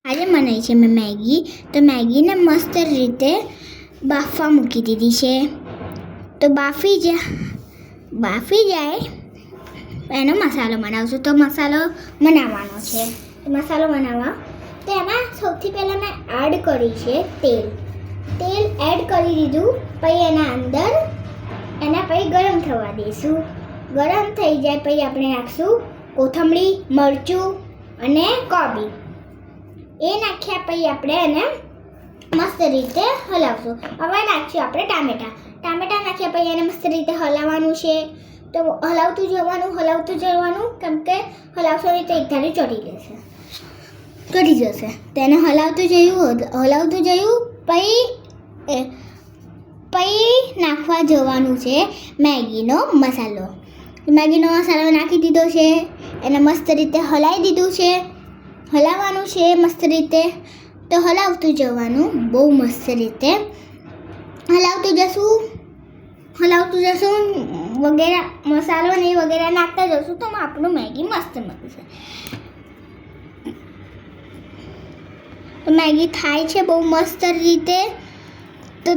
આજે બનાવી છે મેં મેગી. તો મેગીને મસ્ત રીતે બાફવા મૂકી દીધી છે. તો બાફી જાય એનો મસાલો બનાવશું. તો મસાલો બનાવવાનો છે. મસાલો બનાવવા તો એમાં સૌથી પહેલાં મેં એડ કરી છે તેલ એડ કરી દીધું. પછી એના અંદર પછી ગરમ થવા દઈશું. ગરમ થઈ જાય પછી આપણે નાખશું કોથમરી, મરચું અને કોબી. એ નાખ્યા પછી આપણે એને મસ્ત રીતે હલાવશું. હવે નાખીશું આપણે ટામેટા નાખ્યા પછી એને મસ્ત રીતે હલાવવાનું છે. તો હલાવતું જવાનું કેમ કે હલાવશો નહીં તો એક ધારી ચડી જશે. તેને હલાવતું જયું પછી નાખવા જવાનું છે મેગીનો મસાલો નાખી દીધો છે. એને મસ્ત રીતે હલાવી દીધું છે. હલાવવાનું છે મસ્ત રીતે. તો હલાવતું જવાનું બહુ મસ્ત રીતે હલાવતું જશું વગેરે મસાલો ને વગેરે નાખતા જશું તો આપણું મેગી મસ્ત બનશે. તો મેગી થાય છે બહુ મસ્ત રીતે. તો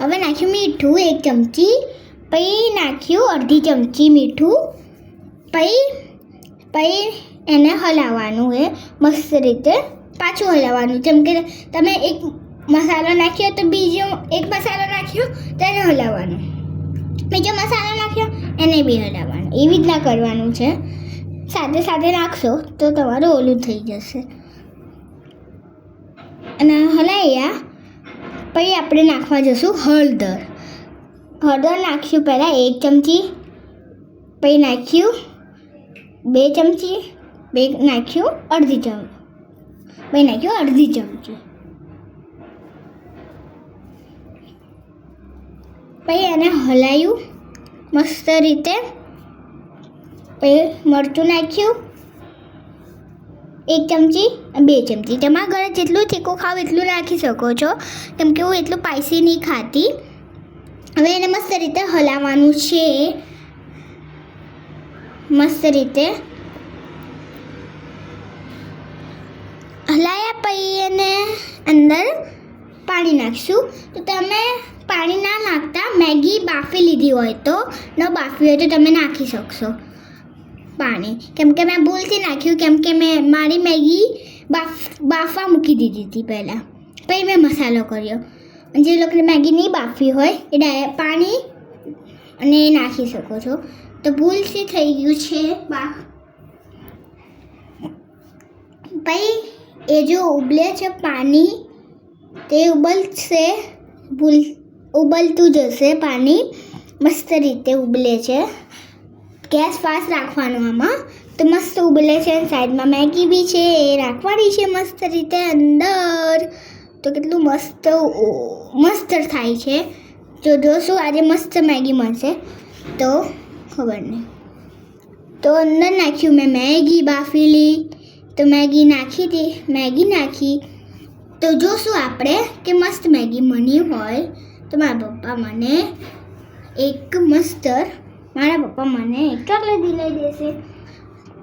હવે નાખ્યું મીઠું 1 ચમચી, પછી નાખ્યું અડધી ચમચી મીઠું. પછી એને હલાવવાનું મસ્ત રીતે પાછું હલાવવાનું. જેમ કે તમે એક મસાલો નાખ્યો તો બીજો એક મસાલો નાખ્યો તો એને હલાવવાનું, બીજો મસાલો નાખ્યો એને બી હલાવવાનું. એવી રીતના કરવાનું છે. સાથે નાખશો તો તમારું ઓલું થઈ જશે. અને હલાવ્યા પછી આપણે નાખવા જશું હળદર નાખ્યું પહેલાં 1 ચમચી, પછી નાખ્યું 2 ચમચી, નાખ્યું અડધી ચમચી. પછી એને હલાવ્યું મસ્ત રીતે. પછી મરચું નાખ્યું 1 ચમચી, 2 ચમચી. તમારા ઘરે જેટલું તીખું ખાવ એટલું નાખી શકો છો, કેમ કે હું એટલું સ્પાઈસી નહીં ખાતી. હવે એને મસ્ત રીતે હલાવવાનું છે. મસ્ત રીતે હલાયા પછી એને અંદર પાણી નાખીશું. તો તમે પાણી ના નાખતા મેગી બાફી લીધી હોય તો ન બાફી હોય તો તમે નાખી શકશો પાણી. કેમ કે મેં ભૂલથી નાખ્યું, કેમ કે મેં મારી મેગી બાફવા મૂકી દીધી હતી પહેલાં. પછી મેં મસાલો કર્યો. જે લોકોને મેગી નહીં બાફી હોય એ પાણી અને નાખી શકો છો. તો ભૂલથી થઈ ગયું છે પછી એ જો ઉબલે છે પાણી તે ઉબલતું જશે પાણી. મસ્ત રીતે ઉબલે છે. ગેસ ફાસ્ટ રાખવાનો આમાં તો મસ્ત ઉબલે છે. સાઈડમાં મેગી બી છે એ રાખવાની છે મસ્ત રીતે અંદર. તો કેટલું મસ્ત થાય છે. જો જોશું આજે મસ્ત મેગી મળશે તો ખબર નહીં. તો અંદર નાખ્યું મેં મેગી બાફેલી. તો મેગી નાખી તો જોશું આપણે કે મસ્ત મેગી બની હોય તો મારા પપ્પા મને એક ચોકલેટ લઈ દેશે.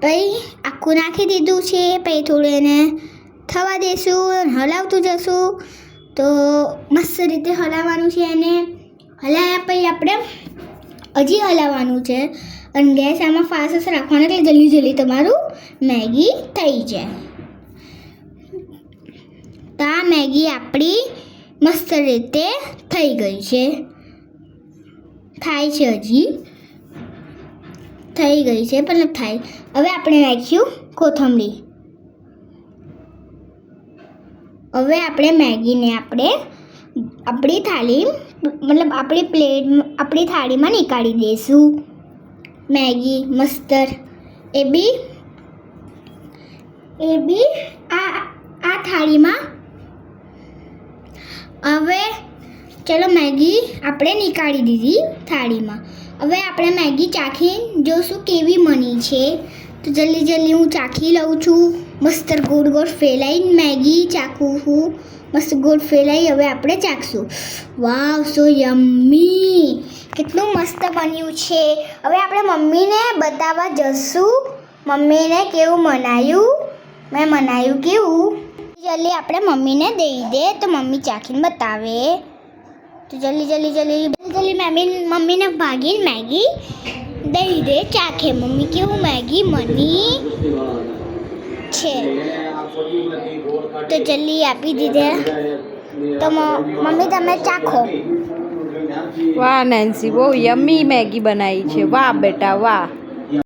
પછી આખું નાખી દીધું છે. પછી થોડું એને થવા દેશું, હલાવતું જશું. તો મસ્ત રીતે હલાવવાનું છે. એને હલાવ્યા પછી આપણે હજી હલાવવાનું છે. અને ગેસ આમાં ફાસ્ટ રાખવાનો એટલે જલ્દી તમારું મેગી થઈ જાય. તો આ મેગી આપણી મસ્ત રીતે થઈ ગઈ છે. થાય છે હજી થઈ ગઈ છે થાય. હવે આપણે નાખ્યું કોથમરી. હવે આપણે મેગીને આપણી થાળીમાં નીકાળી દઈશું. મેગી મસ્તર એ બી આ થાળીમાં. હવે ચલો મેગી આપણે નીકાળી દીધી થાળીમાં. હવે આપણે મેગી ચાખી જોશું કેવી બની છે. તો જલ્દી હું ચાખી લઉં છું. મસ્ત ગોળ ફેલાઈને મેગી ચાખું છું. મસ્ત ગોળ ફેલાઈ હવે આપણે ચાખશું. વાવ, સો યમ્મી. કેટલું મસ્ત બન્યું છે. હવે આપણે મમ્મીને બતાવવા જશું મમ્મીને કેવું બનાવ્યું. મેં બનાવ્યું કેવું. જલ્દી આપણે મમ્મીને દઈ દે તો મમ્મી ચાખીને બતાવે. તો જલ્દી મમ્મીને ભાગીને મેગી દઈ દે ચાખે. મમ્મી કેવું મેગી મની છે તો જલ્દી આપી દીધે. તો મમ્મી તમે ચાખો. વાહ નેન્સી, બહુ યમ્મી મેગી બનાવી છે. વાહ બેટા વાહ.